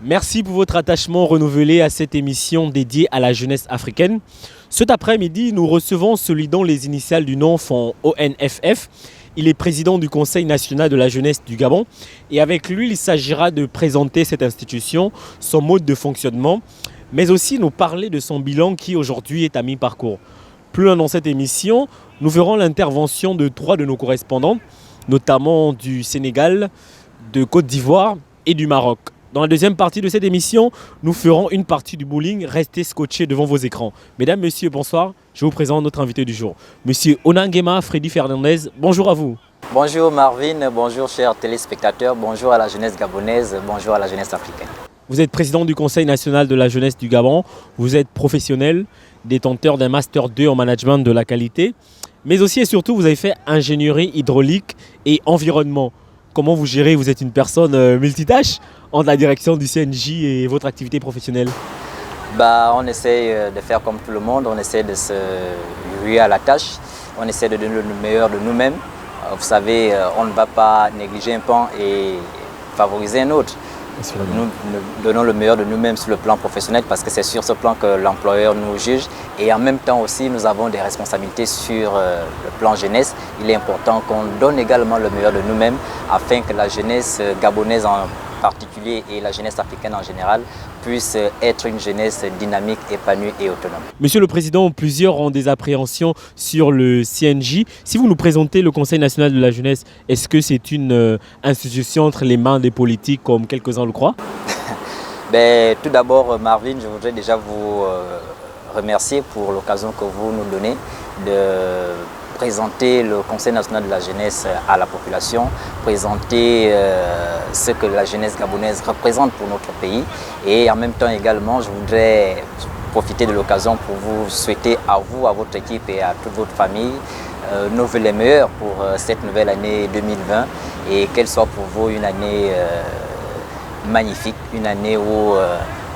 Merci pour votre attachement renouvelé à cette émission dédiée à la jeunesse africaine. Cet après-midi, nous recevons celui dont les initiales du nom font ONFF. Il est président du Conseil national de la jeunesse du Gabon. Et avec lui, il s'agira de présenter cette institution, son mode de fonctionnement, mais aussi nous parler de son bilan qui aujourd'hui est à mi-parcours. Plus loin dans cette émission, nous verrons l'intervention de 3 de nos correspondants, notamment du Sénégal, de Côte d'Ivoire et du Maroc. Dans la deuxième partie de cette émission, nous ferons une partie du bowling. Restez scotchés devant vos écrans. Mesdames, messieurs, bonsoir. Je vous présente notre invité du jour. Monsieur Onangema Freddy Fernandez, bonjour à vous. Bonjour Marvin, bonjour chers téléspectateurs, bonjour à la jeunesse gabonaise, bonjour à la jeunesse africaine. Vous êtes président du Conseil national de la jeunesse du Gabon. Vous êtes professionnel, détenteur d'un Master 2 en management de la qualité. Mais aussi et surtout, vous avez fait ingénierie hydraulique et environnement. Comment vous gérez? Vous êtes une personne multitâche entre la direction du CNJ et votre activité professionnelle? On essaie de faire comme tout le monde, on essaie de se ruer à la tâche, on essaie de donner le meilleur de nous-mêmes. Vous savez, on ne va pas négliger un pan et favoriser un autre. Nous donnons le meilleur de nous-mêmes sur le plan professionnel parce que c'est sur ce plan que l'employeur nous juge. Et en même temps aussi, nous avons des responsabilités sur le plan jeunesse. Il est important qu'on donne également le meilleur de nous-mêmes afin que la jeunesse gabonaise en particulier et la jeunesse africaine en général puisse être une jeunesse dynamique, épanouie et autonome. Monsieur le Président, plusieurs ont des appréhensions sur le CNJ. Si vous nous présentez le Conseil national de la jeunesse, est-ce que c'est une institution entre les mains des politiques comme quelques-uns le croient? Tout d'abord, Marvin, je voudrais déjà vous remercier pour l'occasion que vous nous donnez de présenter le Conseil national de la jeunesse à la population, présenter ce que la jeunesse gabonaise représente pour notre pays. Et en même temps également, je voudrais profiter de l'occasion pour vous souhaiter à vous, à votre équipe et à toute votre famille nos vœux les meilleurs pour cette nouvelle année 2020 et qu'elle soit pour vous une année magnifique, une année où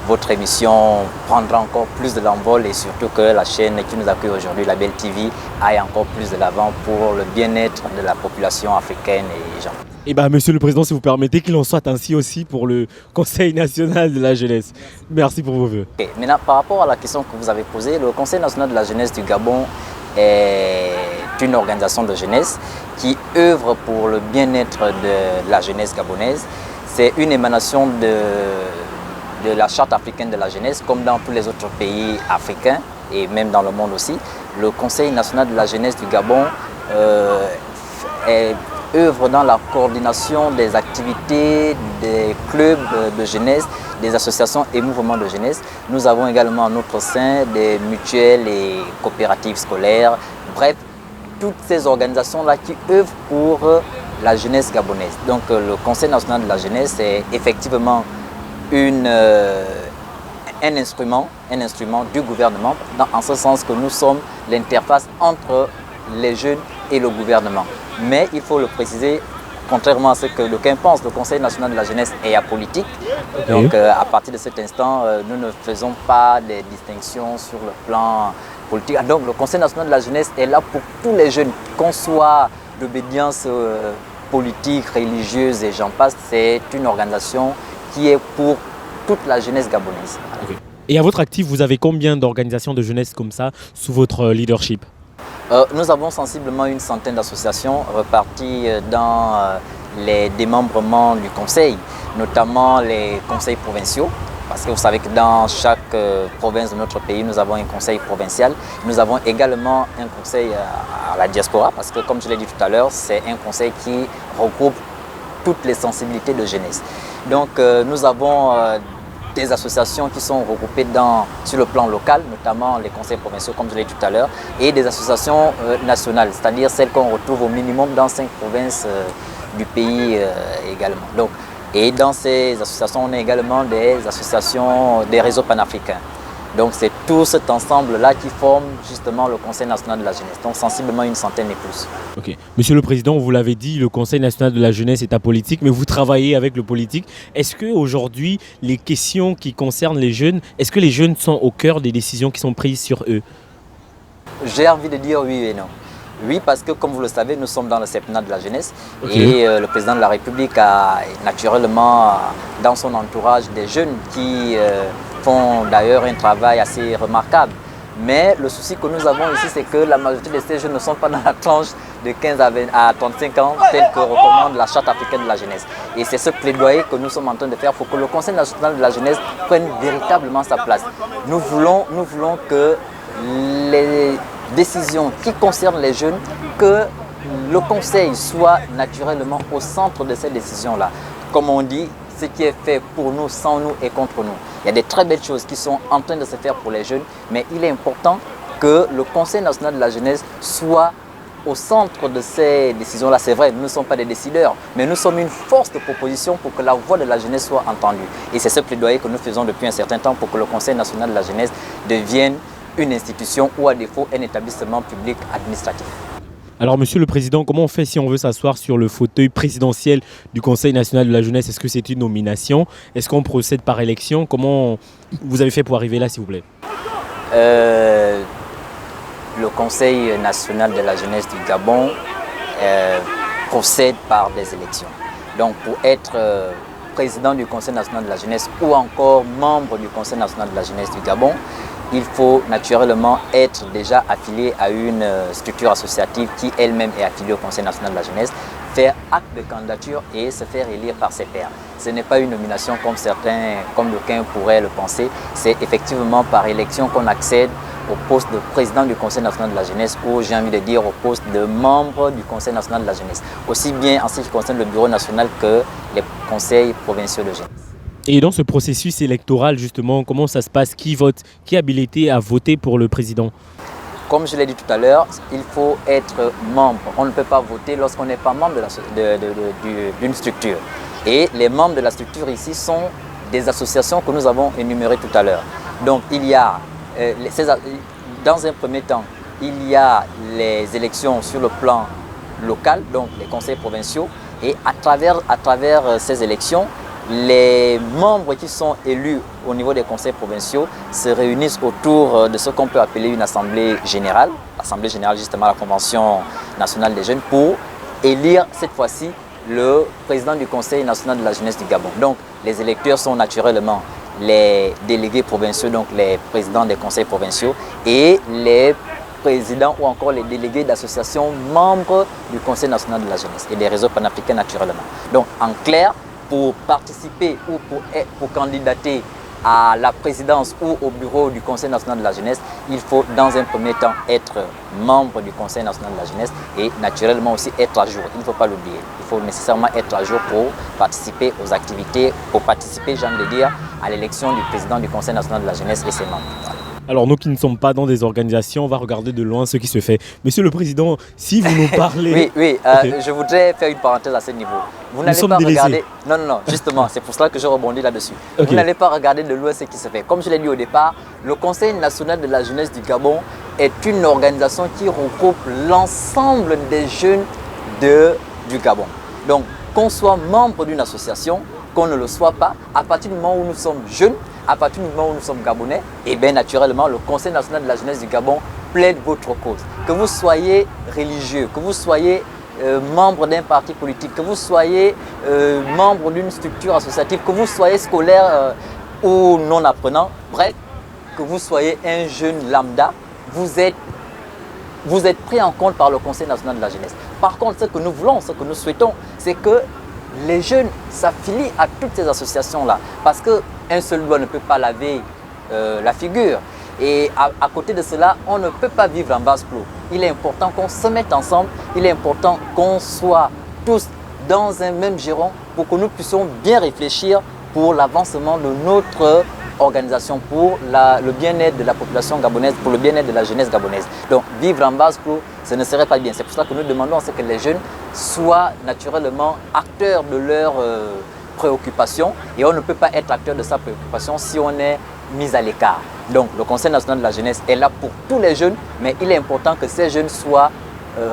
votre émission prendra encore plus de l'envol et surtout que la chaîne qui nous accueille aujourd'hui, la Belle TV, aille encore plus de l'avant pour le bien-être de la population africaine et gens. Eh bien, Monsieur le Président, si vous permettez qu'il en soit ainsi aussi pour le Conseil national de la jeunesse. Merci pour vos vœux. Okay. Maintenant, par rapport à la question que vous avez posée, le Conseil national de la jeunesse du Gabon est une organisation de jeunesse qui œuvre pour le bien-être de la jeunesse gabonaise. C'est une émanation de la Charte africaine de la jeunesse, comme dans tous les autres pays africains et même dans le monde aussi. Le Conseil national de la jeunesse du Gabon œuvre dans la coordination des activités des clubs de jeunesse, des associations et mouvements de jeunesse. Nous avons également à notre sein des mutuelles et coopératives scolaires. Bref, toutes ces organisations-là qui œuvrent pour la jeunesse gabonaise. Donc le Conseil national de la jeunesse est effectivement un instrument du gouvernement, en ce sens que nous sommes l'interface entre les jeunes et le gouvernement. Mais il faut le préciser, contrairement à ce que d'aucuns pensent, le Conseil national de la jeunesse est apolitique. Donc à partir de cet instant, nous ne faisons pas de distinctions sur le plan politique. Donc le Conseil national de la jeunesse est là pour tous les jeunes, qu'on soit d'obédience politique, religieuse et j'en passe. C'est une organisation qui est pour toute la jeunesse gabonaise. Okay. Et à votre actif, vous avez combien d'organisations de jeunesse comme ça sous votre leadership? Nous avons sensiblement une centaine d'associations reparties dans les démembrements du conseil, notamment les conseils provinciaux, parce que vous savez que dans chaque province de notre pays, nous avons un conseil provincial. Nous avons également un conseil à la diaspora, parce que comme je l'ai dit tout à l'heure, c'est un conseil qui regroupe toutes les sensibilités de jeunesse. Donc nous avons des associations qui sont regroupées sur le plan local, notamment les conseils provinciaux, comme je l'ai dit tout à l'heure, et des associations nationales, c'est-à-dire celles qu'on retrouve au minimum dans 5 provinces du pays également. Donc, et dans ces associations, on a également des associations, des réseaux panafricains. Donc c'est tout cet ensemble-là qui forme justement le Conseil national de la jeunesse, donc sensiblement une centaine et plus. Ok. Monsieur le Président, vous l'avez dit, le Conseil national de la jeunesse est apolitique, mais vous travaillez avec le politique. Est-ce qu'aujourd'hui, les questions qui concernent les jeunes, est-ce que les jeunes sont au cœur des décisions qui sont prises sur eux? J'ai envie de dire oui et non. Oui, parce que comme vous le savez, nous sommes dans le septennat de la jeunesse Okay. et le président de la République a naturellement dans son entourage des jeunes qui font d'ailleurs un travail assez remarquable. Mais le souci que nous avons ici, c'est que la majorité de ces jeunes ne sont pas dans la tranche de 15 à 35 ans, tel que recommande la Charte africaine de la jeunesse. Et c'est ce plaidoyer que nous sommes en train de faire pour que le Conseil national de la jeunesse prenne véritablement sa place. Nous voulons que les décisions qui concernent les jeunes, que le Conseil soit naturellement au centre de ces décisions-là. Comme on dit, ce qui est fait pour nous, sans nous et contre nous. Il y a des très belles choses qui sont en train de se faire pour les jeunes, mais il est important que le Conseil national de la jeunesse soit au centre de ces décisions-là. C'est vrai, nous ne sommes pas des décideurs, mais nous sommes une force de proposition pour que la voix de la jeunesse soit entendue. Et c'est ce plaidoyer que nous faisons depuis un certain temps pour que le Conseil national de la jeunesse devienne une institution ou à défaut un établissement public administratif. Alors, Monsieur le Président, comment on fait si on veut s'asseoir sur le fauteuil présidentiel du Conseil national de la jeunesse? Est-ce que c'est une nomination? Est-ce qu'on procède par élection? Comment vous avez fait pour arriver là, s'il vous plaît? Le Conseil national de la jeunesse du Gabon procède par des élections. Donc, pour être président du Conseil national de la jeunesse ou encore membre du Conseil national de la jeunesse du Gabon, il faut naturellement être déjà affilié à une structure associative qui elle-même est affiliée au Conseil national de la jeunesse, faire acte de candidature et se faire élire par ses pairs. Ce n'est pas une nomination comme d'aucuns pourraient le penser, c'est effectivement par élection qu'on accède au poste de président du Conseil national de la jeunesse ou j'ai envie de dire au poste de membre du Conseil national de la jeunesse, aussi bien en ce qui concerne le bureau national que les conseils provinciaux de jeunesse. Et dans ce processus électoral, justement, comment ça se passe? Qui vote? Qui est habilité à voter pour le président? Comme je l'ai dit tout à l'heure, il faut être membre. On ne peut pas voter lorsqu'on n'est pas membre d'une structure. Et les membres de la structure ici sont des associations que nous avons énumérées tout à l'heure. Donc il y a, dans un premier temps, il y a les élections sur le plan local, donc les conseils provinciaux. Et à travers ces élections, les membres qui sont élus au niveau des conseils provinciaux se réunissent autour de ce qu'on peut appeler une assemblée générale, l'assemblée générale justement la Convention nationale des jeunes, pour élire cette fois-ci le président du Conseil national de la jeunesse du Gabon. Donc les électeurs sont naturellement les délégués provinciaux, donc les présidents des conseils provinciaux et les présidents ou encore les délégués d'associations membres du Conseil national de la jeunesse et des réseaux panafricains naturellement. Donc en clair, pour participer ou pour candidater à la présidence ou au bureau du Conseil national de la jeunesse, il faut dans un premier temps être membre du Conseil national de la jeunesse et naturellement aussi être à jour. Il ne faut pas l'oublier. Il faut nécessairement être à jour pour participer aux activités, pour participer, j'ai envie de dire, à l'élection du président du Conseil national de la jeunesse et ses membres. Voilà. Alors nous qui ne sommes pas dans des organisations, on va regarder de loin ce qui se fait. Monsieur le Président, si vous nous parlez... Oui, Okay. Je voudrais faire une parenthèse à ce niveau. Vous Nous n'allez sommes pas délaissés. regarder... Non, justement, c'est pour cela que je rebondis là-dessus. Okay. Vous n'allez pas regarder de loin ce qui se fait. Comme je l'ai dit au départ, le Conseil national de la jeunesse du Gabon est une organisation qui regroupe l'ensemble des jeunes du Gabon. Donc, qu'on soit membre d'une association, qu'on ne le soit pas, à partir du moment où nous sommes jeunes, à partir du moment où nous sommes gabonais, et bien naturellement, le Conseil national de la jeunesse du Gabon plaide votre cause. Que vous soyez religieux, que vous soyez membre d'un parti politique, que vous soyez membre d'une structure associative, que vous soyez scolaire ou non apprenant, bref, que vous soyez un jeune lambda, vous êtes pris en compte par le Conseil national de la jeunesse. Par contre, ce que nous voulons, ce que nous souhaitons, c'est que les jeunes s'affilient à toutes ces associations-là. Parce qu'un seul doigt ne peut pas laver la figure. Et à côté de cela, on ne peut pas vivre en vase clos. Il est important qu'on se mette ensemble. Il est important qu'on soit tous dans un même giron pour que nous puissions bien réfléchir pour l'avancement de notre organisation, pour le bien-être de la population gabonaise, pour le bien-être de la jeunesse gabonaise. Donc vivre en vase clos, ce ne serait pas bien. C'est pour cela que nous demandons à ce que les jeunes soient naturellement acteurs de leurs préoccupations et on ne peut pas être acteur de sa préoccupation si on est mis à l'écart. Donc le Conseil national de la jeunesse est là pour tous les jeunes, mais il est important que ces jeunes soient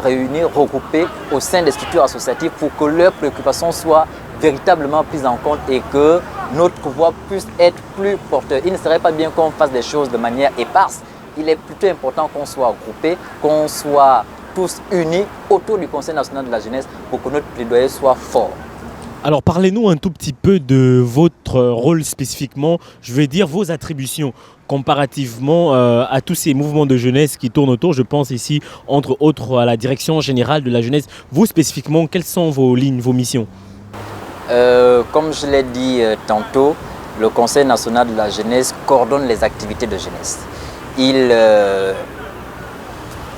réunis, regroupés au sein des structures associatives pour que leurs préoccupations soient véritablement prises en compte et que notre voix puisse être plus porteur. Il ne serait pas bien qu'on fasse des choses de manière éparse. Il est plutôt important qu'on soit regroupé, qu'on soit tous unis autour du Conseil national de la jeunesse pour que notre plaidoyer soit fort. Alors parlez-nous un tout petit peu de votre rôle spécifiquement, je vais dire vos attributions comparativement à tous ces mouvements de jeunesse qui tournent autour. Je pense ici entre autres à la direction générale de la jeunesse. Vous spécifiquement, quelles sont vos lignes, vos missions? Comme je l'ai dit tantôt, le Conseil national de la jeunesse coordonne les activités de jeunesse. Il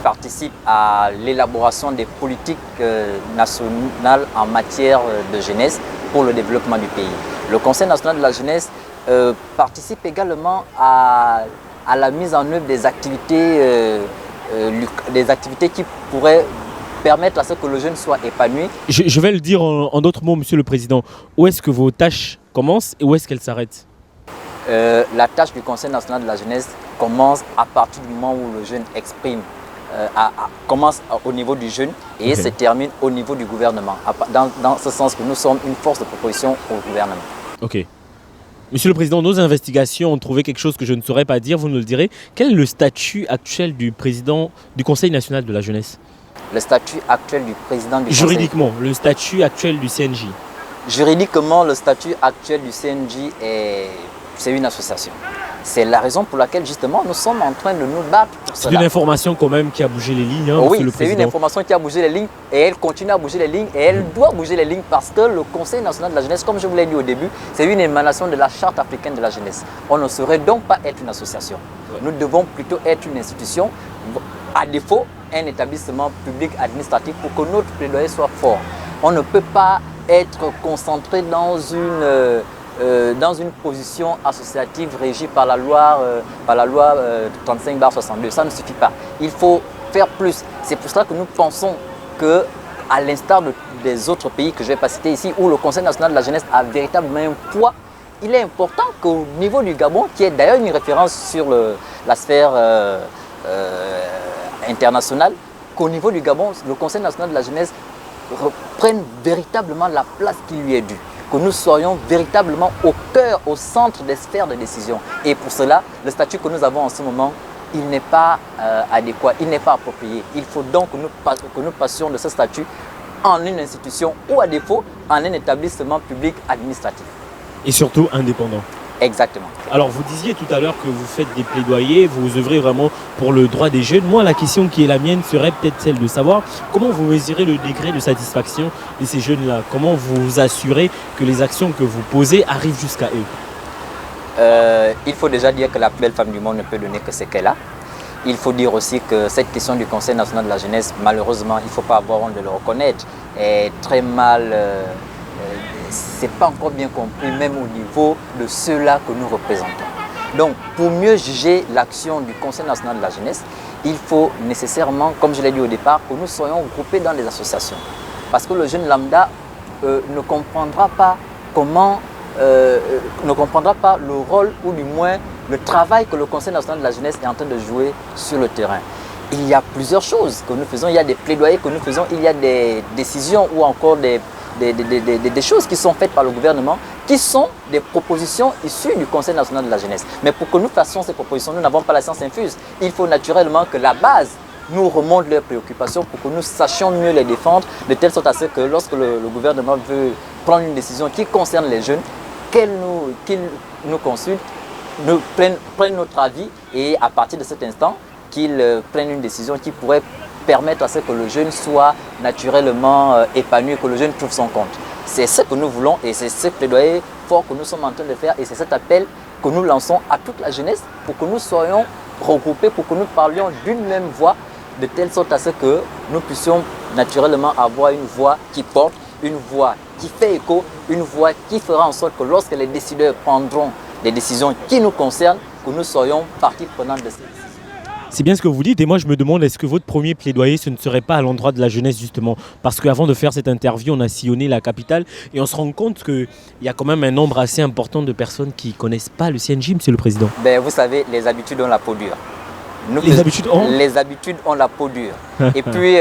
participe à l'élaboration des politiques nationales en matière de jeunesse pour le développement du pays. Le Conseil national de la jeunesse participe également à la mise en œuvre des activités qui pourraient permettre à ce que le jeune soit épanoui. Je vais le dire en d'autres mots, Monsieur le Président. Où est-ce que vos tâches commencent et où est-ce qu'elles s'arrêtent? La tâche du Conseil national de la jeunesse commence à partir du moment où le jeune exprime, commence au niveau du jeune et se termine au niveau du gouvernement. Dans ce sens que nous sommes une force de proposition au gouvernement. Ok. Monsieur le Président, nos investigations ont trouvé quelque chose que je ne saurais pas dire, vous nous le direz. Quel est le statut actuel du président du Conseil national de la jeunesse? Le statut actuel du président du Juridiquement, le statut actuel du CNJ. Juridiquement, le statut actuel du CNJ c'est une association. C'est la raison pour laquelle justement nous sommes en train de nous battre pour cela. C'est une information quand même qui a bougé les lignes, hein, oui, Monsieur le Président. C'est une information qui a bougé les lignes et elle continue à bouger les lignes et elle doit bouger les lignes parce que le Conseil national de la jeunesse, comme je vous l'ai dit au début, c'est une émanation de la Charte africaine de la jeunesse. On ne saurait donc pas être une association. Nous devons plutôt être une institution, à défaut un établissement public administratif pour que notre plaidoyer soit fort. On ne peut pas être concentré dans une position associative régie par la loi 35/62. Ça ne suffit pas. Il faut faire plus. C'est pour cela que nous pensons que, à l'instar des autres pays que je ne vais pas citer ici, où le Conseil national de la jeunesse a véritablement un poids, il est important qu'au niveau du Gabon, qui est d'ailleurs une référence sur la sphère internationale, qu'au niveau du Gabon, le Conseil national de la jeunesse reprenne véritablement la place qui lui est due. Que nous soyons véritablement au cœur, au centre des sphères de décision. Et pour cela, le statut que nous avons en ce moment, il n'est pas adéquat, il n'est pas approprié. Il faut donc que nous passions de ce statut en une institution ou à défaut en un établissement public administratif. Et surtout indépendant. Exactement. Alors vous disiez tout à l'heure que vous faites des plaidoyers, vous œuvrez vraiment pour le droit des jeunes. Moi, la question qui est la mienne serait peut-être celle de savoir comment vous mesurez le degré de satisfaction de ces jeunes-là. Comment vous assurez que les actions que vous posez arrivent jusqu'à eux? Il faut déjà dire que la plus belle femme du monde ne peut donner que ce qu'elle a. Il faut dire aussi que cette question du Conseil national de la jeunesse, malheureusement, il ne faut pas avoir honte de le reconnaître, est très mal... c'est pas encore bien compris, même au niveau de ceux-là que nous représentons. Donc, pour mieux juger l'action du Conseil national de la jeunesse, il faut nécessairement, comme je l'ai dit au départ, que nous soyons groupés dans des associations. Parce que le jeune lambda ne comprendra pas ne comprendra pas le rôle ou du moins le travail que le Conseil national de la jeunesse est en train de jouer sur le terrain. Il y a plusieurs choses que nous faisons, il y a des plaidoyers que nous faisons, il y a des décisions ou encore des choses qui sont faites par le gouvernement qui sont des propositions issues du Conseil national de la jeunesse. Mais pour que nous fassions ces propositions, nous n'avons pas la science infuse. Il faut naturellement que la base nous remonte leurs préoccupations pour que nous sachions mieux les défendre, de telle sorte à ce que lorsque le gouvernement veut prendre une décision qui concerne les jeunes, qu'il nous consulte, nous prenne notre avis et à partir de cet instant, qu'il prenne une décision qui pourrait permettre à ce que le jeune soit naturellement épanoui, que le jeune trouve son compte. C'est ce que nous voulons et c'est ce plaidoyer fort que nous sommes en train de faire et c'est cet appel que nous lançons à toute la jeunesse pour que nous soyons regroupés, pour que nous parlions d'une même voix, de telle sorte à ce que nous puissions naturellement avoir une voix qui porte, une voix qui fait écho, une voix qui fera en sorte que lorsque les décideurs prendront des décisions qui nous concernent, que nous soyons partie prenante de ces décisions. C'est bien ce que vous dites et moi je me demande est-ce que votre premier plaidoyer ce ne serait pas à l'endroit de la jeunesse justement parce qu'avant de faire cette interview on a sillonné la capitale et on se rend compte qu'il y a quand même un nombre assez important de personnes qui ne connaissent pas le CNJ, Monsieur le Président. Ben, vous savez, les habitudes ont la peau dure. Les habitudes ont la peau dure. Et puis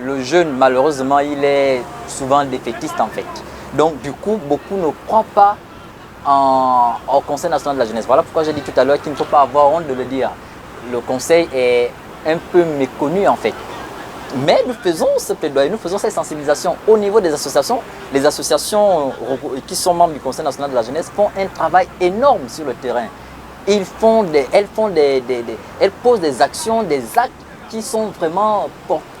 le jeune malheureusement il est souvent défaitiste en fait. Donc du coup beaucoup ne croient pas au Conseil national de la jeunesse. Voilà pourquoi j'ai dit tout à l'heure qu'il ne faut pas avoir honte de le dire. Le Conseil est un peu méconnu en fait. Mais nous faisons ce plaidoyer, nous faisons cette sensibilisation au niveau des associations. Les associations qui sont membres du Conseil national de la jeunesse font un travail énorme sur le terrain. Elles posent des actions, des actes qui sont vraiment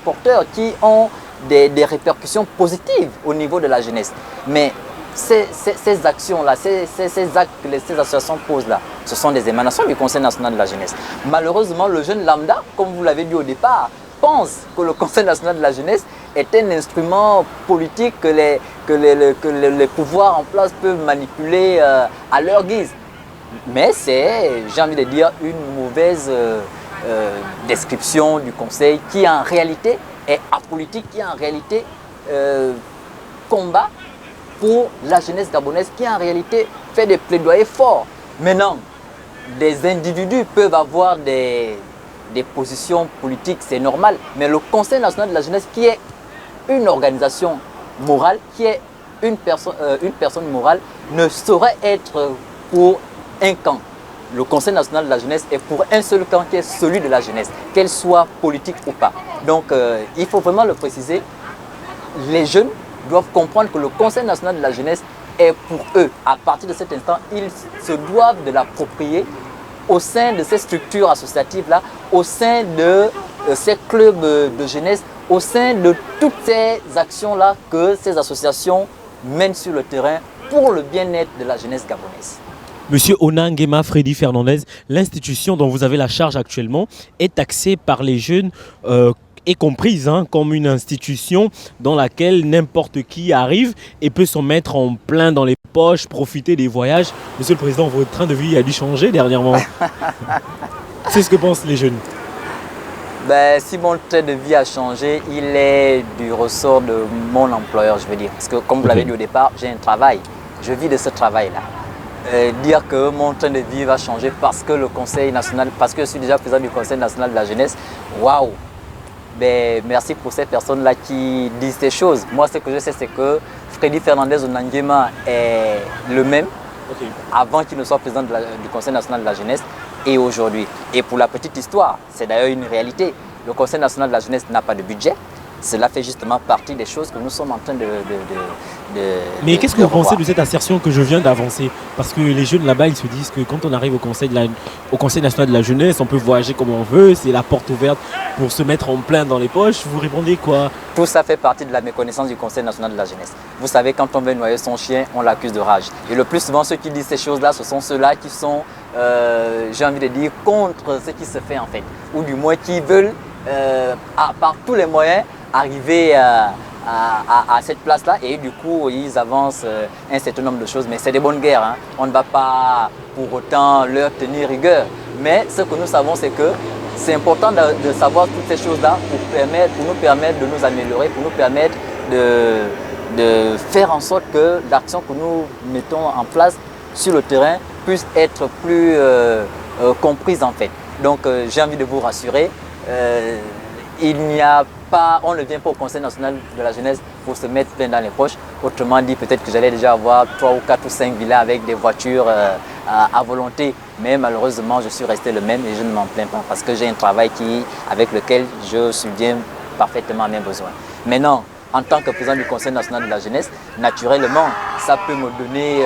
porteurs, qui ont des répercussions positives au niveau de la jeunesse. Mais ces actions-là, ces actes que ces associations posent là, ce sont des émanations du Conseil national de la jeunesse. Malheureusement, le jeune lambda, comme vous l'avez dit au départ, pense que le Conseil national de la jeunesse est un instrument politique que les pouvoirs en place peuvent manipuler à leur guise. Mais c'est, j'ai envie de dire, une mauvaise description du Conseil qui en réalité est apolitique, qui en réalité combat pour la jeunesse gabonaise, qui en réalité fait des plaidoyers forts. Maintenant, des individus peuvent avoir des positions politiques, c'est normal, mais le Conseil national de la jeunesse, qui est une organisation morale, qui est une personne morale, ne saurait être pour un camp. Le Conseil national de la jeunesse est pour un seul camp, qui est celui de la jeunesse, qu'elle soit politique ou pas. Donc il faut vraiment le préciser, les jeunes doivent comprendre que le Conseil national de la jeunesse est pour eux. À partir de cet instant, ils se doivent de l'approprier au sein de ces structures associatives-là, au sein de ces clubs de jeunesse, au sein de toutes ces actions-là que ces associations mènent sur le terrain pour le bien-être de la jeunesse gabonaise. Monsieur Onangema Freddy Fernandez, l'institution dont vous avez la charge actuellement est taxée par les jeunes et comprise comme une institution dans laquelle n'importe qui arrive et peut s'en mettre en plein dans les poches, profiter des voyages. Monsieur le Président, votre train de vie a dû changer dernièrement. C'est ce que pensent les jeunes. Si mon train de vie a changé, il est du ressort de mon employeur, je veux dire. Parce que comme vous l'avez dit au départ, j'ai un travail. Je vis de ce travail-là. Dire que mon train de vie va changer parce que le Conseil national, parce que je suis déjà président du Conseil national de la jeunesse, waouh! Merci pour ces personnes-là qui disent ces choses. Moi, ce que je sais, c'est que Freddy Fernandez Onangema est le même avant qu'il ne soit président du Conseil national de la jeunesse et aujourd'hui. Et pour la petite histoire, c'est d'ailleurs une réalité. Le Conseil national de la jeunesse n'a pas de budget. Cela fait justement partie des choses que nous sommes en train de Mais qu'est-ce que vous pensez de cette assertion que je viens d'avancer? Parce que les jeunes là-bas, ils se disent que quand on arrive au Conseil national de la jeunesse, on peut voyager comme on veut, c'est la porte ouverte pour se mettre en plein dans les poches. Vous répondez quoi? Tout ça fait partie de la méconnaissance du Conseil national de la jeunesse. Vous savez, quand on veut noyer son chien, on l'accuse de rage. Et le plus souvent, ceux qui disent ces choses-là, ce sont ceux-là qui sont, j'ai envie de dire, contre ce qui se fait en fait. Ou du moins qui veulent, par tous les moyens, arriver à cette place-là et du coup ils avancent un certain nombre de choses, mais c'est des bonnes guerres, on ne va pas pour autant leur tenir rigueur, mais ce que nous savons c'est que c'est important de savoir toutes ces choses-là pour nous permettre de nous améliorer, pour nous permettre de faire en sorte que l'action que nous mettons en place sur le terrain puisse être plus comprise en fait. Donc j'ai envie de vous rassurer, on ne vient pas au Conseil national de la jeunesse pour se mettre plein dans les poches. Autrement dit, peut-être que j'allais déjà avoir 3 ou 4 ou 5 villas avec des voitures à volonté. Mais malheureusement, je suis resté le même et je ne m'en plains pas parce que j'ai un travail avec lequel je subviens parfaitement à mes besoins. Maintenant, en tant que président du Conseil national de la jeunesse, naturellement, ça peut me donner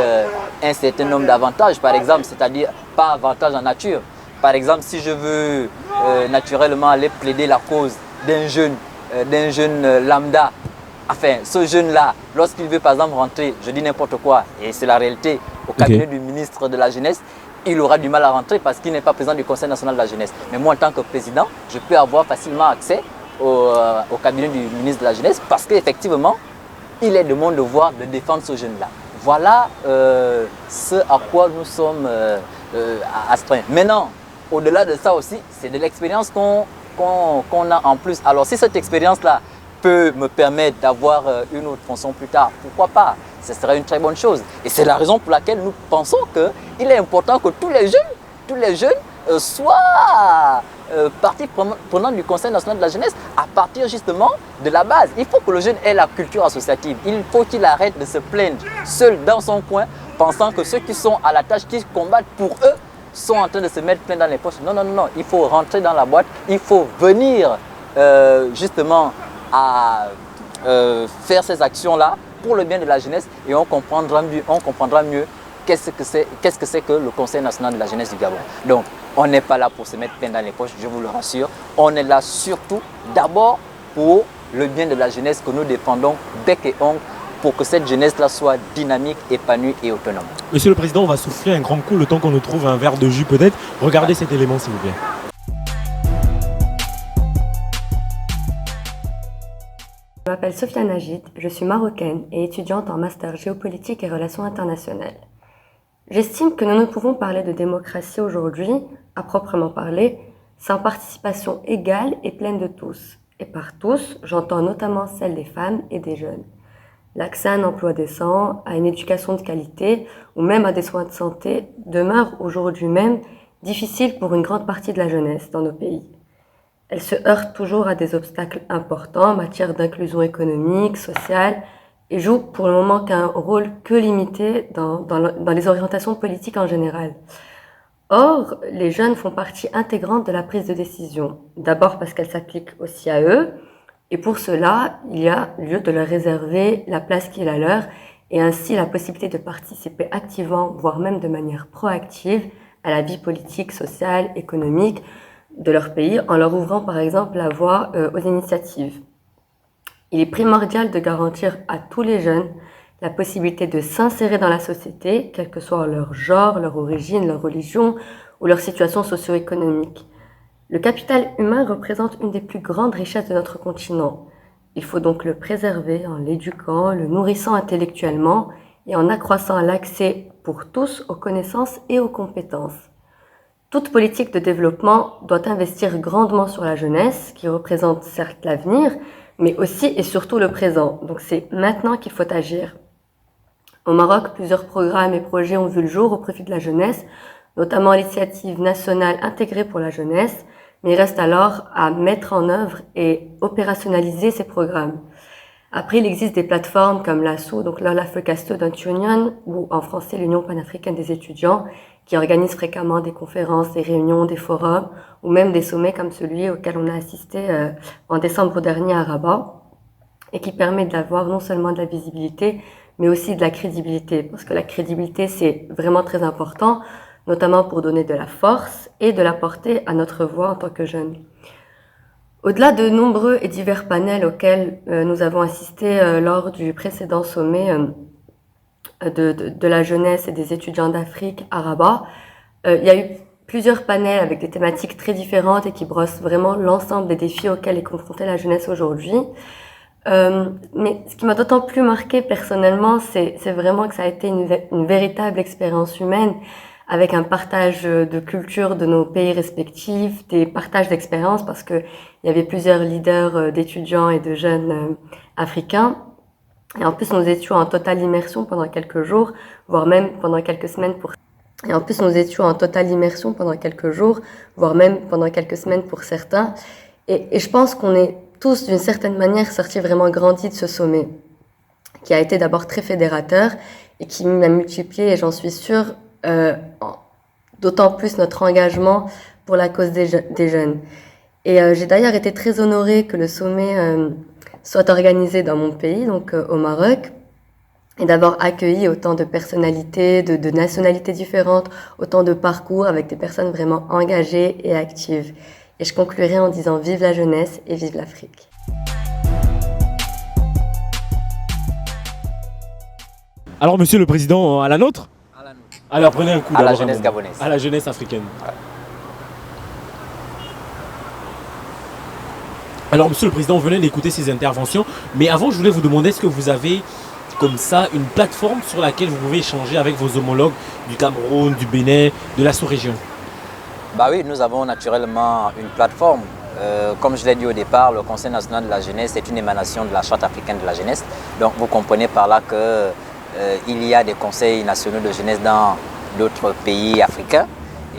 un certain nombre d'avantages. Par exemple, c'est-à-dire pas avantage en nature. Par exemple, si je veux naturellement aller plaider la cause d'un jeune lambda, enfin ce jeune-là, lorsqu'il veut par exemple rentrer, je dis n'importe quoi, et c'est la réalité, au cabinet du ministre de la jeunesse, il aura du mal à rentrer parce qu'il n'est pas président du Conseil national de la jeunesse. Mais moi en tant que président, je peux avoir facilement accès au cabinet du ministre de la jeunesse parce qu'effectivement, il est de mon devoir de défendre ce jeune-là. Voilà ce à quoi nous sommes astreints. Maintenant, au-delà de ça aussi, c'est de l'expérience qu'on a en plus. Alors si cette expérience-là peut me permettre d'avoir une autre fonction plus tard, pourquoi pas? Ce serait une très bonne chose. Et c'est la raison pour laquelle nous pensons qu'il est important que tous les jeunes soient partie prenante du Conseil national de la jeunesse à partir justement de la base. Il faut que le jeune ait la culture associative. Il faut qu'il arrête de se plaindre seul dans son coin, pensant que ceux qui sont à la tâche, qui combattent pour eux, sont en train de se mettre plein dans les poches. Non, non, non, il faut rentrer dans la boîte, il faut venir justement à faire ces actions-là pour le bien de la jeunesse et on comprendra mieux qu'est-ce que c'est que le Conseil national de la jeunesse du Gabon. Donc, on n'est pas là pour se mettre plein dans les poches, je vous le rassure. On est là surtout d'abord pour le bien de la jeunesse que nous défendons bec et ongle pour que cette jeunesse-là soit dynamique, épanouie et autonome. Monsieur le Président, on va souffler un grand coup le temps qu'on nous trouve un verre de jus peut-être. Regardez cet élément s'il vous plaît. Je m'appelle Sophia Najid, je suis marocaine et étudiante en master géopolitique et relations internationales. J'estime que nous ne pouvons parler de démocratie aujourd'hui, à proprement parler, sans participation égale et pleine de tous. Et par tous, j'entends notamment celle des femmes et des jeunes. L'accès à un emploi décent, à une éducation de qualité ou même à des soins de santé demeure aujourd'hui même difficile pour une grande partie de la jeunesse dans nos pays. Elle se heurte toujours à des obstacles importants en matière d'inclusion économique, sociale et joue pour le moment qu'un rôle que limité dans les orientations politiques en général. Or, les jeunes font partie intégrante de la prise de décision, d'abord parce qu'elle s'applique aussi à eux, et pour cela, il y a lieu de leur réserver la place qui est la leur, et ainsi la possibilité de participer activement, voire même de manière proactive, à la vie politique, sociale, économique de leur pays, en leur ouvrant par exemple la voie aux initiatives. Il est primordial de garantir à tous les jeunes la possibilité de s'insérer dans la société, quel que soit leur genre, leur origine, leur religion ou leur situation socio-économique. Le capital humain représente une des plus grandes richesses de notre continent. Il faut donc le préserver en l'éduquant, le nourrissant intellectuellement et en accroissant l'accès pour tous aux connaissances et aux compétences. Toute politique de développement doit investir grandement sur la jeunesse, qui représente certes l'avenir, mais aussi et surtout le présent. Donc c'est maintenant qu'il faut agir. Au Maroc, plusieurs programmes et projets ont vu le jour au profit de la jeunesse, notamment l'initiative nationale intégrée pour la jeunesse, mais il reste alors à mettre en œuvre et opérationnaliser ces programmes. Après, il existe des plateformes comme l'ASSO, donc l'All-Africa Student Union, ou en français l'Union panafricaine des étudiants, qui organisent fréquemment des conférences, des réunions, des forums, ou même des sommets comme celui auquel on a assisté en décembre dernier à Rabat, et qui permet d'avoir non seulement de la visibilité, mais aussi de la crédibilité, parce que la crédibilité, c'est vraiment très important, notamment pour donner de la force et de la portée à notre voix en tant que jeunes. Au-delà de nombreux et divers panels auxquels nous avons assisté lors du précédent sommet de la jeunesse et des étudiants d'Afrique à Rabat, il y a eu plusieurs panels avec des thématiques très différentes et qui brossent vraiment l'ensemble des défis auxquels est confrontée la jeunesse aujourd'hui. Mais ce qui m'a d'autant plus marqué personnellement, c'est vraiment que ça a été une véritable expérience humaine avec un partage de culture de nos pays respectifs, des partages d'expériences parce que il y avait plusieurs leaders d'étudiants et de jeunes africains. Et en plus, nous étions en totale immersion pendant quelques jours, voire même pendant quelques semaines pour certains. Et je pense qu'on est tous, d'une certaine manière, sortis vraiment grandis de ce sommet, qui a été d'abord très fédérateur et qui m'a multiplié, et j'en suis sûre, d'autant plus notre engagement pour la cause des jeunes. Et j'ai d'ailleurs été très honorée que le sommet soit organisé dans mon pays, donc au Maroc, et d'avoir accueilli autant de personnalités, de nationalités différentes, autant de parcours avec des personnes vraiment engagées et actives. Et je conclurai en disant vive la jeunesse et vive l'Afrique. Alors Monsieur le Président, à la nôtre ? À la nôtre. Alors prenez un coup à la jeunesse gabonaise. À la jeunesse africaine. Ouais. Alors Monsieur le Président, on venait d'écouter ces interventions, mais avant je voulais vous demander, est-ce que vous avez comme ça une plateforme sur laquelle vous pouvez échanger avec vos homologues du Cameroun, du Bénin, de la sous-région ? Bah oui, nous avons naturellement une plateforme. Comme je l'ai dit au départ, le Conseil national de la jeunesse est une émanation de la Charte africaine de la jeunesse. Donc vous comprenez par là qu'il y a des conseils nationaux de jeunesse dans d'autres pays africains.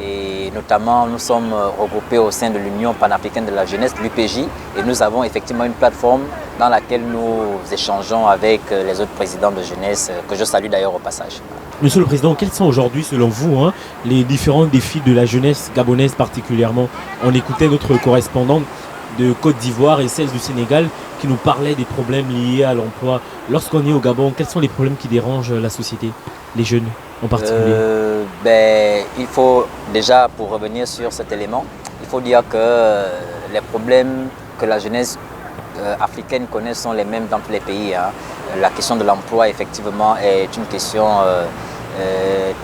Et notamment, nous sommes regroupés au sein de l'Union panafricaine de la jeunesse, l'UPJ, et nous avons effectivement une plateforme dans laquelle nous échangeons avec les autres présidents de jeunesse, que je salue d'ailleurs au passage. Monsieur le Président, quels sont aujourd'hui, selon vous, les différents défis de la jeunesse gabonaise particulièrement ? On écoutait notre correspondante de Côte d'Ivoire et celle du Sénégal qui nous parlaient des problèmes liés à l'emploi. Lorsqu'on est au Gabon, quels sont les problèmes qui dérangent la société, les jeunes en particulier? Il faut déjà, pour revenir sur cet élément, il faut dire que les problèmes que la jeunesse africaine connaît sont les mêmes dans tous les pays. Hein. La question de l'emploi, effectivement, est une question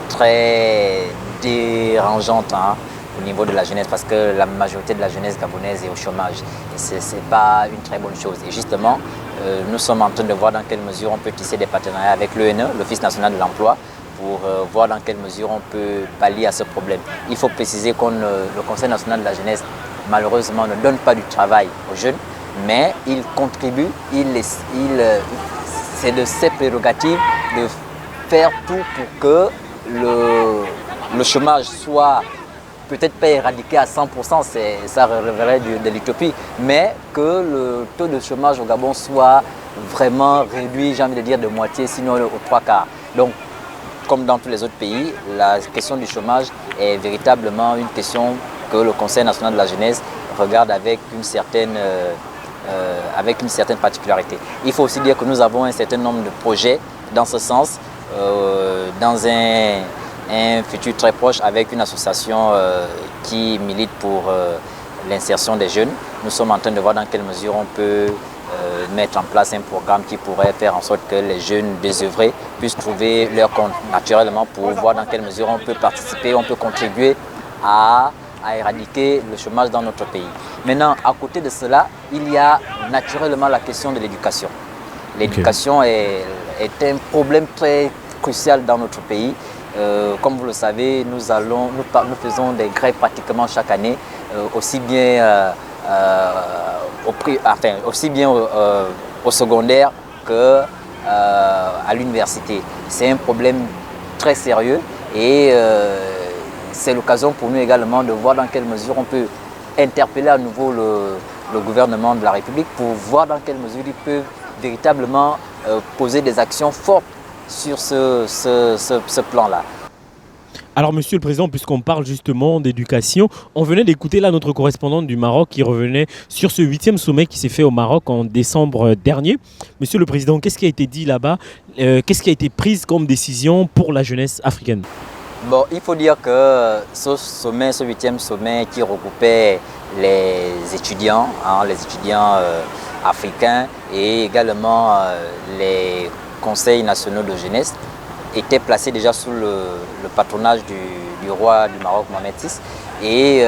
très dérangeante au niveau de la jeunesse parce que la majorité de la jeunesse gabonaise est au chômage. Et ce n'est pas une très bonne chose. Et justement, nous sommes en train de voir dans quelle mesure on peut tisser des partenariats avec l'ONE, l'Office national de l'emploi, pour voir dans quelle mesure on peut pallier à ce problème. Il faut préciser que le Conseil national de la jeunesse, malheureusement, ne donne pas du travail aux jeunes, mais il contribue, c'est de ses prérogatives de faire tout pour que le chômage soit peut-être pas éradiqué à 100%, ça relèverait de l'utopie, mais que le taux de chômage au Gabon soit vraiment réduit, j'ai envie de dire de moitié, sinon aux 3/4. Donc, comme dans tous les autres pays, la question du chômage est véritablement une question que le Conseil national de la jeunesse regarde avec une certaine particularité. Il faut aussi dire que nous avons un certain nombre de projets dans ce sens, dans un futur très proche avec une association qui milite pour l'insertion des jeunes. Nous sommes en train de voir dans quelle mesure on peut mettre en place un programme qui pourrait faire en sorte que les jeunes désœuvrés puissent trouver leur compte naturellement pour voir dans quelle mesure on peut participer, on peut contribuer à éradiquer le chômage dans notre pays. Maintenant, à côté de cela, il y a naturellement la question de l'éducation. L'éducation est un problème très crucial dans notre pays. Comme vous le savez, nous faisons des grèves pratiquement chaque année, aussi bien au secondaire qu'à l'université. C'est un problème très sérieux et c'est l'occasion pour nous également de voir dans quelle mesure on peut interpeller à nouveau le gouvernement de la République pour voir dans quelle mesure il peut véritablement poser des actions fortes sur ce plan-là. Alors, Monsieur le Président, puisqu'on parle justement d'éducation, on venait d'écouter là notre correspondante du Maroc qui revenait sur ce 8e sommet qui s'est fait au Maroc en décembre dernier. Monsieur le Président, qu'est-ce qui a été dit là-bas? Qu'est-ce qui a été pris comme décision pour la jeunesse africaine? Bon, il faut dire que ce 8e sommet qui regroupait les étudiants africains et également les conseils nationaux de jeunesse, était placé déjà sous le patronage du roi du Maroc, Mohamed VI. Et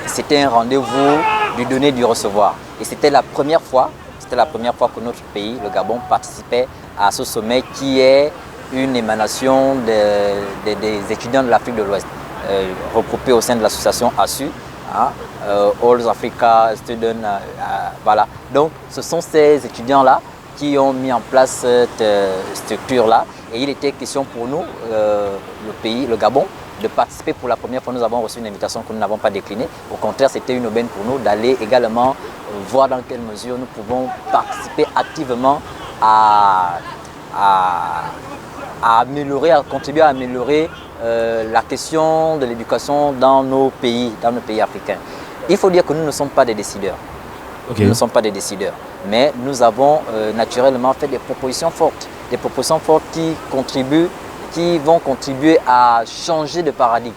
c'était un rendez-vous du donner et du recevoir. Et c'était la première fois que notre pays, le Gabon, participait à ce sommet qui est une émanation des étudiants de l'Afrique de l'Ouest, regroupés au sein de l'association ASU, All Africa Students. Voilà. Donc ce sont ces étudiants-là qui ont mis en place cette structure-là. Et il était question pour nous, le pays, le Gabon, de participer pour la première fois. Nous avons reçu une invitation que nous n'avons pas déclinée. Au contraire, c'était une aubaine pour nous d'aller également voir dans quelle mesure nous pouvons participer activement à contribuer à améliorer la question de l'éducation dans nos pays africains. Il faut dire que nous ne sommes pas des décideurs. Nous ne sommes pas des décideurs, mais nous avons naturellement fait des propositions fortes qui vont contribuer à changer de paradigme.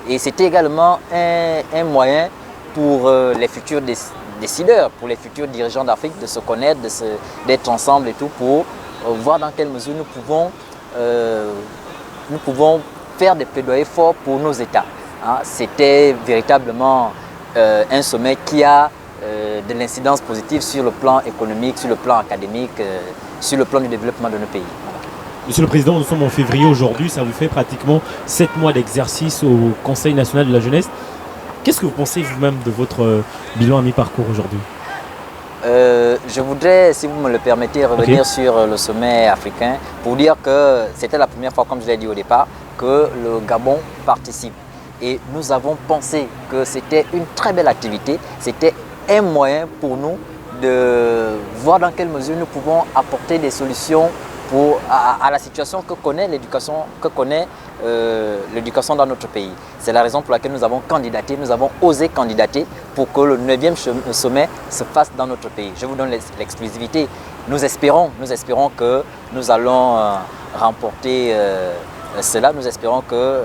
Et c'était également un moyen pour les futurs décideurs, pour les futurs dirigeants d'Afrique de se connaître, d'être ensemble et tout, pour voir dans quelle mesure nous pouvons faire des plaidoyers forts pour nos États. C'était véritablement un sommet qui a de l'incidence positive sur le plan économique, sur le plan académique, sur le plan du développement de nos pays. Voilà. Monsieur le Président, nous sommes en février aujourd'hui, ça vous fait pratiquement 7 mois d'exercice au Conseil national de la jeunesse. Qu'est-ce que vous pensez vous-même de votre bilan à mi-parcours aujourd'hui? Je voudrais, si vous me le permettez, revenir sur le sommet africain pour dire que c'était la première fois, comme je l'ai dit au départ, que le Gabon participe. Et nous avons pensé que c'était une très belle activité, c'était un moyen pour nous de voir dans quelle mesure nous pouvons apporter des solutions à la situation que connaît l'éducation dans notre pays. C'est la raison pour laquelle nous avons candidaté, nous avons osé candidater pour que le 9e sommet se fasse dans notre pays. Je vous donne l'exclusivité. Nous espérons que nous allons remporter cela. Nous espérons que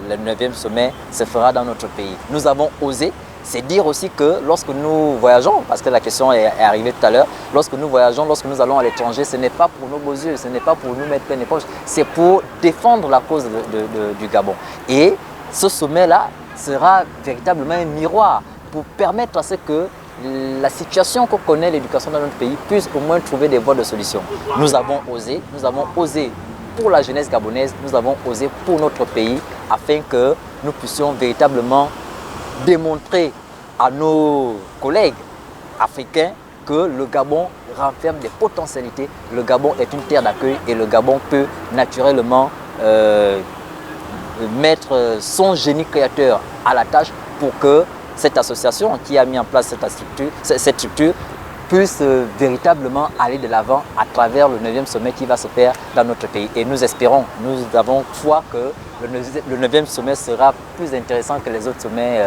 le 9e sommet se fera dans notre pays. Nous avons osé. C'est dire aussi que lorsque nous voyageons, parce que la question est arrivée tout à l'heure, lorsque nous voyageons, lorsque nous allons à l'étranger, ce n'est pas pour nos beaux yeux, ce n'est pas pour nous mettre plein les poches, c'est pour défendre la cause du Gabon. Et ce sommet-là sera véritablement un miroir pour permettre à ce que la situation que connaît l'éducation dans notre pays puisse au moins trouver des voies de solution. Nous avons osé pour la jeunesse gabonaise, nous avons osé pour notre pays afin que nous puissions véritablement démontrer à nos collègues africains que le Gabon renferme des potentialités, le Gabon est une terre d'accueil et le Gabon peut naturellement mettre son génie créateur à la tâche pour que cette association qui a mis en place cette structure puisse véritablement aller de l'avant à travers le 9e sommet qui va se faire dans notre pays. Et nous espérons, nous avons foi que le 9e sommet sera plus intéressant que les autres sommets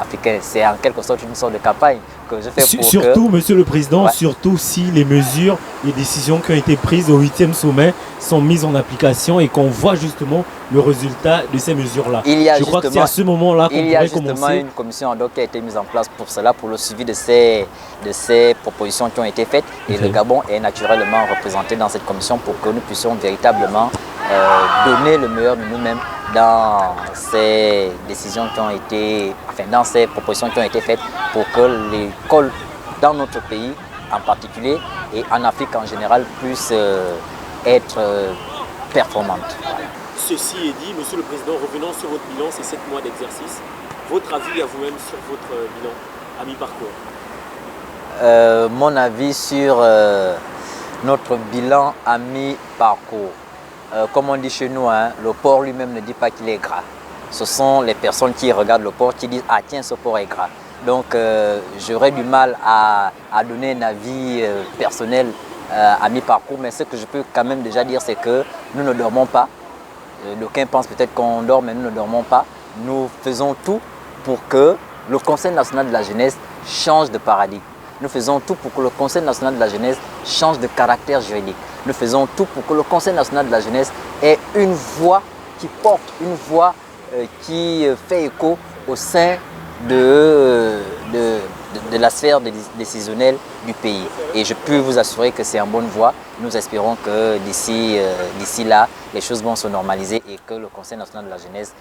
africains. C'est en quelque sorte une sorte de campagne que je fais pour surtout, Monsieur le Président, surtout si les mesures, les décisions qui ont été prises au 8e sommet sont mises en application et qu'on voit justement le résultat de ces mesures-là. Je crois que c'est à ce moment-là qu'on pourrait commencer. Il y a justement une commission ad hoc qui a été mise en place pour cela, pour le suivi de ces propositions qui ont été faites. Et le Gabon est naturellement représenté dans cette commission pour que nous puissions véritablement donner le meilleur de nous-mêmes dans ces décisions qui ont été, dans ces propositions qui ont été faites pour que l'école dans notre pays en particulier et en Afrique en général puisse être performante. Ceci est dit, Monsieur le Président, revenons sur votre bilan, ces 7 mois d'exercice. Votre avis à vous-même sur votre bilan à mi-parcours? Mon avis sur notre bilan à mi-parcours. Comme on dit chez nous, le porc lui-même ne dit pas qu'il est gras. Ce sont les personnes qui regardent le porc qui disent « Ah tiens, ce porc est gras ». Donc j'aurais du mal à donner un avis personnel à mi-parcours, mais ce que je peux quand même déjà dire, c'est que nous ne dormons pas. D'aucuns pensent peut-être qu'on dort, mais nous ne dormons pas. Nous faisons tout pour que le Conseil national de la jeunesse change de paradigme. Nous faisons tout pour que le Conseil national de la jeunesse change de caractère juridique. Nous faisons tout pour que le Conseil national de la jeunesse ait une voix qui porte, une voix qui fait écho au sein de la sphère décisionnelle du pays. Et je peux vous assurer que c'est en bonne voie. Nous espérons que d'ici là, les choses vont se normaliser et que le Conseil national de la jeunesse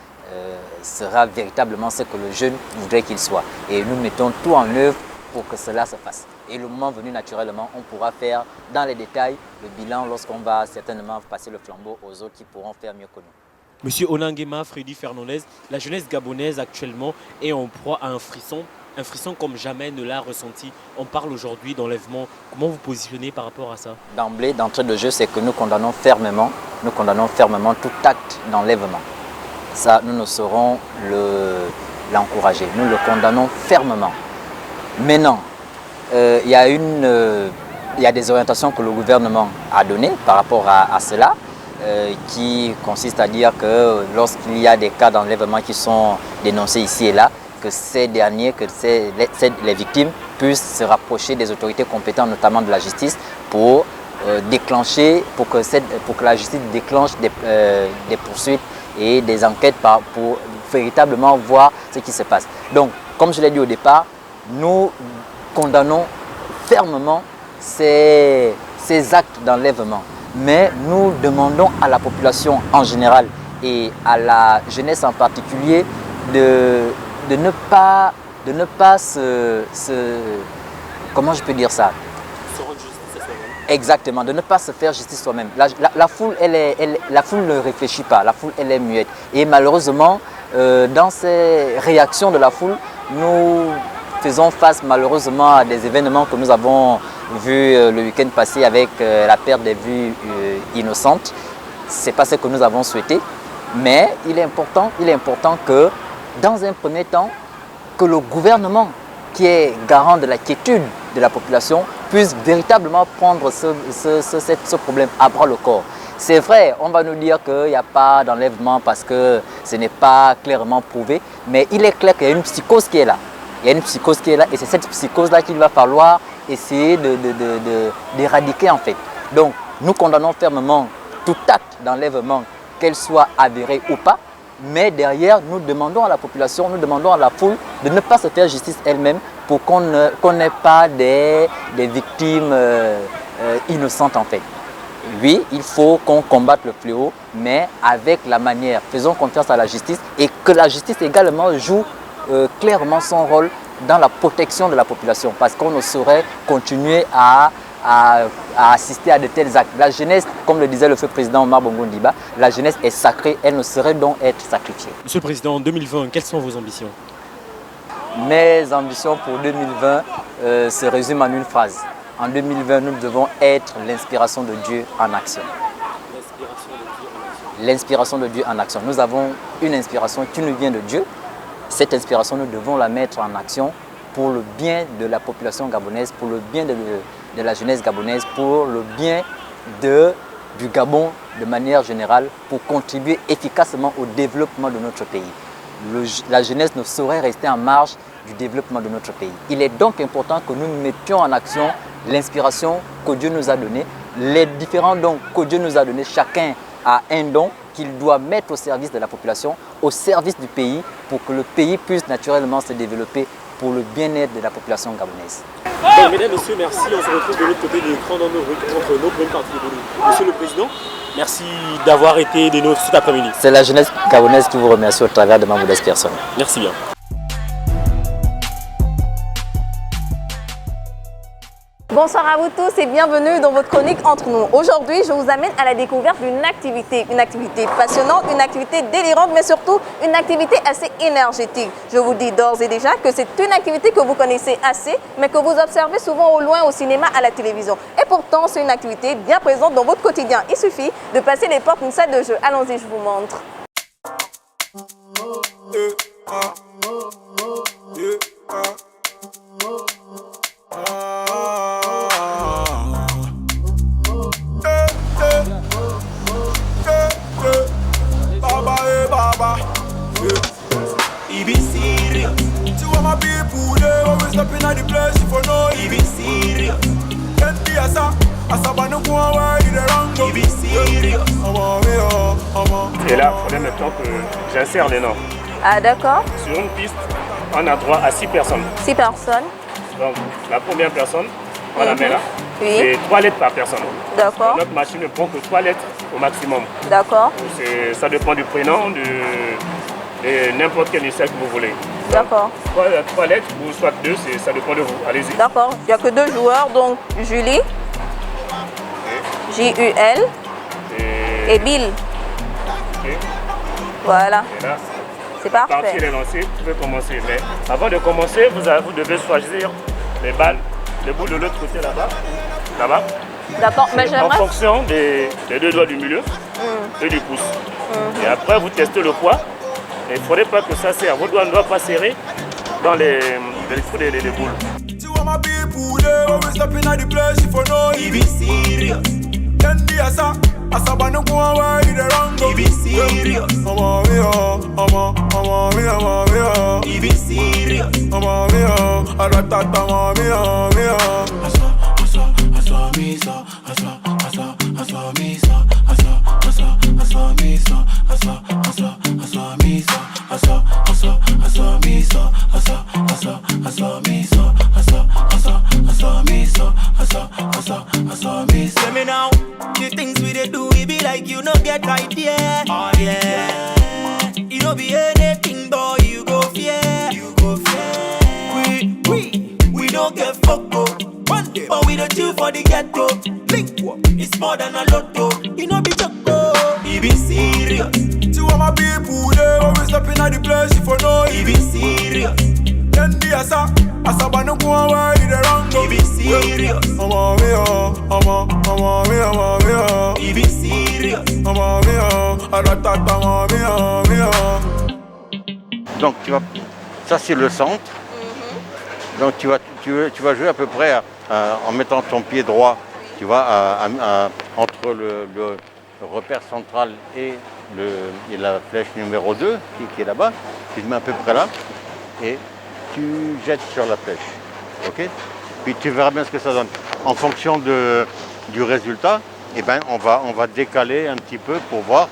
sera véritablement ce que le jeune voudrait qu'il soit. Et nous mettons tout en œuvre pour que cela se fasse. Et le moment venu, naturellement, on pourra faire dans les détails le bilan lorsqu'on va certainement passer le flambeau aux autres qui pourront faire mieux que nous. Monsieur Onanguema Freddy Fernandez, la jeunesse gabonaise actuellement est en proie à un frisson comme jamais ne l'a ressenti. On parle aujourd'hui d'enlèvement. Comment vous positionnez par rapport à ça? D'emblée, d'entrée de jeu, c'est que nous condamnons fermement tout acte d'enlèvement. Ça, nous ne saurons l'encourager. Nous le condamnons fermement. Maintenant, il y a des orientations que le gouvernement a données par rapport à cela, qui consiste à dire que lorsqu'il y a des cas d'enlèvement qui sont dénoncés ici et là, que ces derniers, les victimes puissent se rapprocher des autorités compétentes, notamment de la justice, pour déclencher, pour que la justice déclenche des poursuites et des enquêtes pour véritablement voir ce qui se passe. Donc, comme je l'ai dit au départ, nous condamnons fermement ces actes d'enlèvement. Mais nous demandons à la population en général et à la jeunesse en particulier de ne pas comment je peux dire ça? Se rendre justice à soi-même. Exactement, de ne pas se faire justice soi-même. La foule, la foule ne réfléchit pas, la foule elle est muette. Et malheureusement, dans ces réactions de la foule, nous faisons face malheureusement à des événements que nous avons vus le week-end passé avec la perte des vies innocentes. Ce n'est pas ce que nous avons souhaité, mais il est important que dans un premier temps, que le gouvernement qui est garant de la quiétude de la population puisse véritablement prendre ce problème à bras le corps C'est vrai, on va nous dire qu'il n'y a pas d'enlèvement parce que ce n'est pas clairement prouvé, mais il est clair qu'il y a une psychose qui est là. Il y a une psychose qui est là et c'est cette psychose-là qu'il va falloir essayer d'éradiquer en fait. Donc, nous condamnons fermement tout acte d'enlèvement, qu'elle soit avérée ou pas, mais derrière, nous demandons à la population, nous demandons à la foule de ne pas se faire justice elle-même pour qu'on n'ait pas des victimes innocentes en fait. Oui, il faut qu'on combatte le fléau, mais avec la manière. Faisons confiance à la justice et que la justice également joue clairement son rôle dans la protection de la population parce qu'on ne saurait continuer à assister à de tels actes. La jeunesse, comme le disait le feu président Omar Bongo Ndiba, la jeunesse est sacrée, elle ne saurait donc être sacrifiée. Monsieur le Président, en 2020, quelles sont vos ambitions? Mes ambitions pour 2020 se résument en une phrase. En 2020, nous devons être l'inspiration de Dieu en action. L'inspiration de Dieu en action. Nous avons une inspiration qui nous vient de Dieu. Cette inspiration, nous devons la mettre en action pour le bien de la population gabonaise, pour le bien de la jeunesse gabonaise, pour le bien du Gabon de manière générale, pour contribuer efficacement au développement de notre pays. La jeunesse ne saurait rester en marge du développement de notre pays. Il est donc important que nous mettions en action l'inspiration que Dieu nous a donnée, les différents dons que Dieu nous a donnés. Chacun a un don qu'il doit mettre au service de la population, au service du pays, pour que le pays puisse naturellement se développer pour le bien-être de la population gabonaise. Bon, mesdames, messieurs, merci. On se retrouve de l'autre côté de l'écran dans notre bonne partie de Monsieur le Président, merci d'avoir été des nôtres cet après-midi. C'est la jeunesse gabonaise qui vous remercie au travers de ma modeste personne. Merci bien. Bonsoir à vous tous et bienvenue dans votre chronique Entre nous. Aujourd'hui, je vous amène à la découverte d'une activité passionnante, une activité délirante, mais surtout une activité assez énergétique. Je vous dis d'ores et déjà que c'est une activité que vous connaissez assez, mais que vous observez souvent au loin au cinéma, à la télévision. Et pourtant, c'est une activité bien présente dans votre quotidien. Il suffit de passer les portes d'une salle de jeu. Allons-y, je vous montre. Et là, il faudrait maintenant que j'insère les noms. Ah d'accord. Sur une piste, on a droit à 6 personnes. 6 personnes. Donc la première personne, on la met là. Oui. C'est 3 lettres par personne. D'accord. Notre machine ne prend que 3 lettres au maximum. D'accord. Ça dépend du prénom, de n'importe quel initial que vous voulez. D'accord. 3 lettres ou soit 2, ça dépend de vous. Allez-y. D'accord. Il n'y a que 2 joueurs, donc Julie, J-U-L et Bill. Okay. Voilà. Et là, c'est la partie parfait. est lancée, vous pouvez commencer. Mais avant de commencer, vous devez choisir les balles, les boules de l'autre côté là-bas. Là-bas. D'accord, mais En j'aimerais... fonction des 2 doigts du milieu et du pouce. Et après, vous testez le poids. Et il ne faudrait pas que ça serre. Vos doigts ne doivent pas serrer dans les trous des boules. Tell me now, the things we dey do, we be like you no get idea. Oh yeah, you no be anything, boy, you go fear. You go fear. We don't get fucked up. One day, but we don't chill for the ghetto. Link, it's more than a lotto. You know be choco, he be serious. To all my people, they always stepping at the place if I know he be serious. Then be asa banu kwa wa di the wrong go. He be serious. He be serious. Donc ça c'est le centre. Donc tu vas jouer à peu près en mettant ton pied droit, tu vois, entre repère central et la flèche numéro 2 qui est là-bas. Tu te mets à peu près là et tu jettes sur la flèche. Ok ? Puis tu verras bien ce que ça donne. En fonction du résultat, eh ben, on va décaler un petit peu pour voir,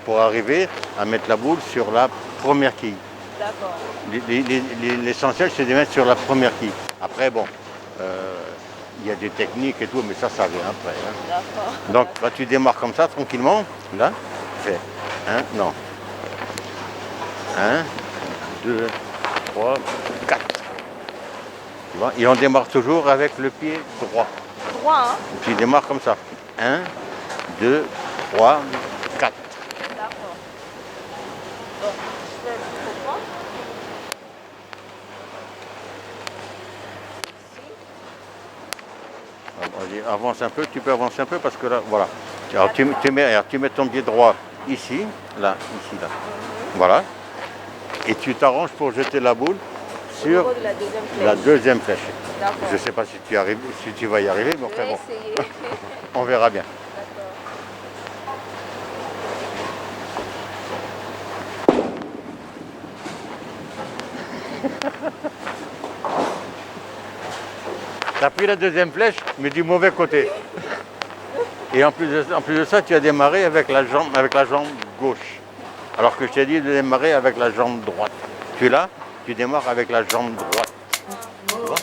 pour arriver à mettre la boule sur la première quille. D'accord. L'essentiel, c'est de mettre sur la première quille. Après, bon, il y a des techniques et tout, mais ça vient après. Hein. D'accord. Donc, là, tu démarres comme ça, tranquillement. Là, fais 1, non. 1, 2, 3, 4. Tu vois, et on démarre toujours avec le pied droit. Droit, hein? Tu démarres comme ça. 1, 2, 3, 4. D'accord. Donc, je fais plutôt droit. Vas-y, avance un peu, tu peux avancer un peu parce que là, voilà. Alors, tu mets ton pied droit ici, là, ici, là. Voilà. Et tu t'arranges pour jeter la boule sur Au niveau de la deuxième flèche. D'accord. Je ne sais pas si tu vas y arriver, mais Je enfin vais bon, essayer. on verra bien. T'as pris la deuxième flèche, mais du mauvais côté. Et en plus de ça, tu as démarré avec la jambe gauche. Alors que je t'ai dit de démarrer avec la jambe droite. Tu es là, tu démarres avec la jambe droite. Tu vois ?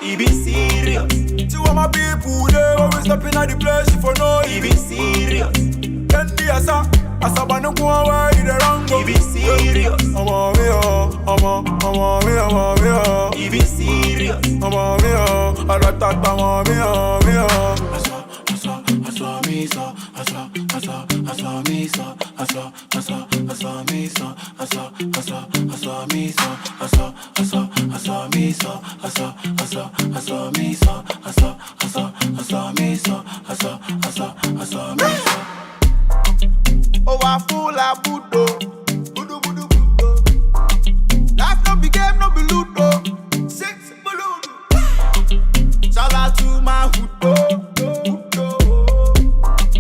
He be serious. See what my people they always stepping at the place if you know he be serious. Then the asa banu go away the wrong go. He be serious. I'm a me. He be serious. I'm a me. Aratata me. Asa me so. Oh, I fool a budo. Budo. Life no be game, no be ludo. Six buludo. Shout out to my hudo.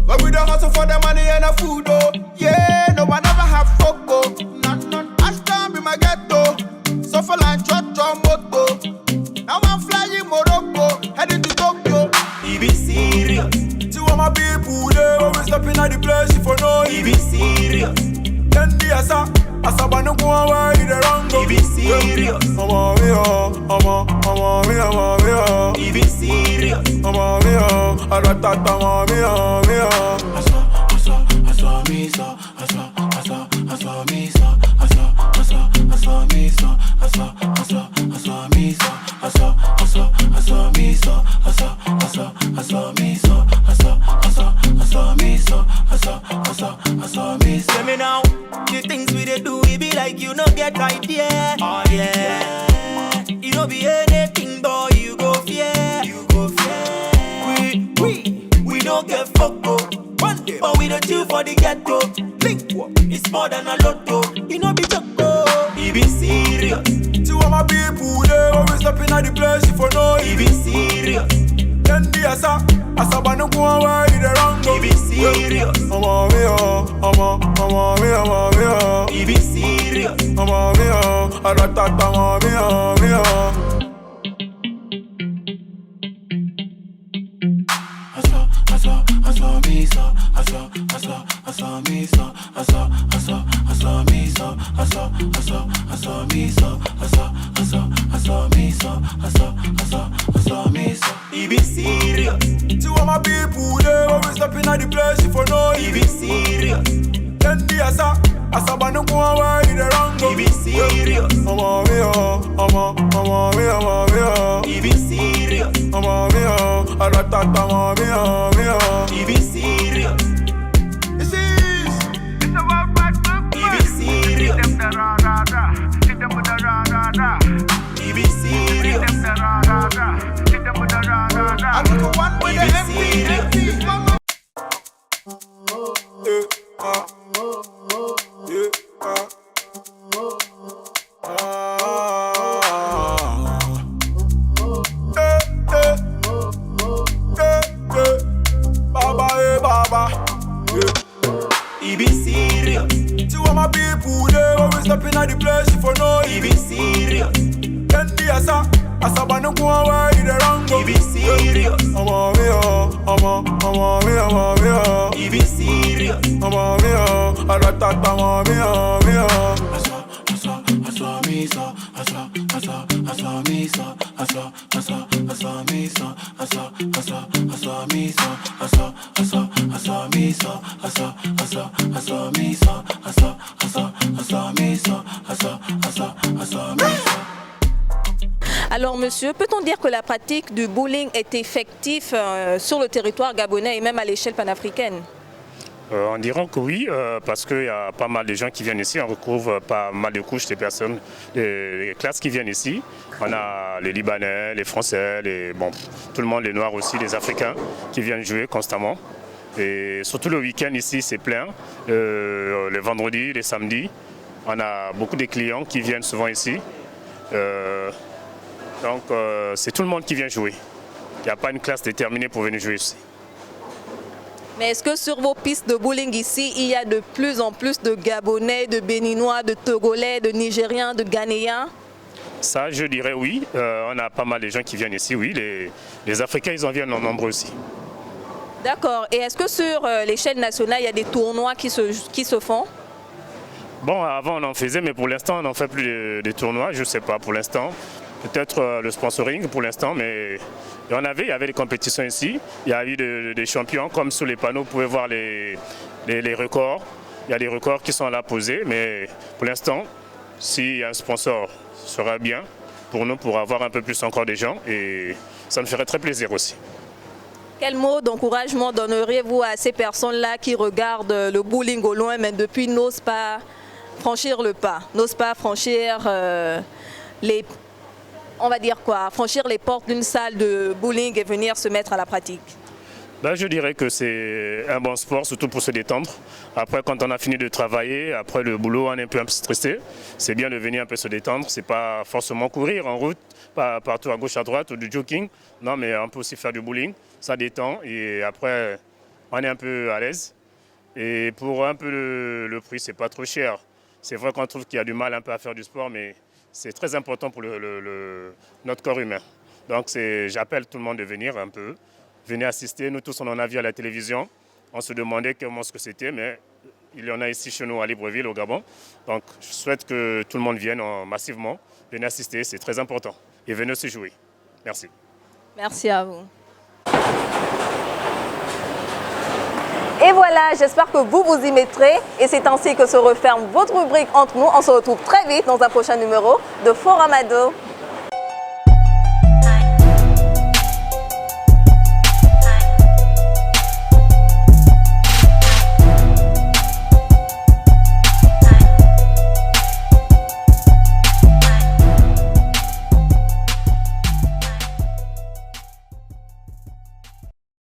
But we don't hustle for the money and the food, oh. Yeah, no one ever have foco. None. Ashton be my ghetto. Suffer like Jojo Moto. Now I'm flying Morocco, heading to Tokyo. He be serious. See what my people they always stepping at the place if you know he be serious. Then the asa banu go away the wrong go. He be serious. I'm a me. He be serious. I'm a me. Aratata me. Tell me now, the things we dey do, we be like you no get idea. Oh yeah, you no be anything, boy, you go fear. We don't get foco. One day, but we don't chill for the ghetto. Link, it's more than a lotto. You know be choco. He be serious. See what my people they always stepping at the place if you know he be serious. Then the asa banu go away the wrong go. He be serious. I'm a me. He be serious. I'm a me. Aratata me. He be serious. See what my people they always stepping at the place if you know he be serious. Then the asa banu go away the wrong go. He be serious. I'm a me. He be serious. I'm a me. Aratata me. He be serious. It's about back. He be serious. He be serious. I look one with the MP. Yeah. Baba, Baba. He be serious. See what my people they always stepping at the place if you know. He be serious. Then the asa banu kwa where he the wrong go. He be serious. I'm a me. He be serious. I'm a me. Aratata me. Asa misa. Alors monsieur, peut-on dire que la pratique du bowling est effective sur le territoire gabonais et même à l'échelle panafricaine? On dirait que oui, parce qu'il y a pas mal de gens qui viennent ici, on retrouve pas mal de couches de personnes, des classes qui viennent ici. On a les Libanais, les Français, tout le monde, les Noirs aussi, les Africains qui viennent jouer constamment. Et surtout le week-end ici, c'est plein. Les vendredis, les samedis, on a beaucoup de clients qui viennent souvent ici. Donc c'est tout le monde qui vient jouer. Il n'y a pas une classe déterminée pour venir jouer ici. Mais est-ce que sur vos pistes de bowling ici, il y a de plus en plus de Gabonais, de Béninois, de Togolais, de Nigériens, de Ghanéens? Ça, je dirais oui. On a pas mal de gens qui viennent ici, oui. Les Africains, ils en viennent en nombre aussi. D'accord. Et est-ce que sur l'échelle nationale, il y a des tournois qui se font? Bon, avant on en faisait, mais pour l'instant, on n'en fait plus de tournois. Je ne sais pas pour l'instant. Peut-être le sponsoring pour l'instant, mais il y avait des compétitions ici. Il y a eu des champions, comme sur les panneaux, vous pouvez voir les records. Il y a des records qui sont là posés, mais pour l'instant, si un sponsor sera bien pour nous, pour avoir un peu plus encore des gens, et ça me ferait très plaisir aussi. Quel mot d'encouragement donneriez-vous à ces personnes-là qui regardent le bowling au loin, mais depuis n'osent pas franchir le pas, n'osent pas franchir franchir les portes d'une salle de bowling et venir se mettre à la pratique? Je dirais que c'est un bon sport, surtout pour se détendre. Après, quand on a fini de travailler, après le boulot, on est un peu stressé. C'est bien de venir un peu se détendre. C'est pas forcément courir en route, pas partout à gauche, à droite ou du jogging. Non, mais on peut aussi faire du bowling. Ça détend et après, on est un peu à l'aise. Et pour un peu le prix, c'est pas trop cher. C'est vrai qu'on trouve qu'il y a du mal un peu à faire du sport, mais c'est très important pour notre corps humain. Donc j'appelle tout le monde de venir un peu. Venez assister, nous tous on en a vu à la télévision. On se demandait comment ce que c'était, mais il y en a ici chez nous à Libreville, au Gabon. Donc je souhaite que tout le monde vienne massivement. Venez assister, c'est très important. Et venez aussi jouer. Merci. Merci à vous. Et voilà, j'espère que vous vous y mettrez. Et c'est ainsi que se referme votre rubrique Entre nous. On se retrouve très vite dans un prochain numéro de Forum Ado.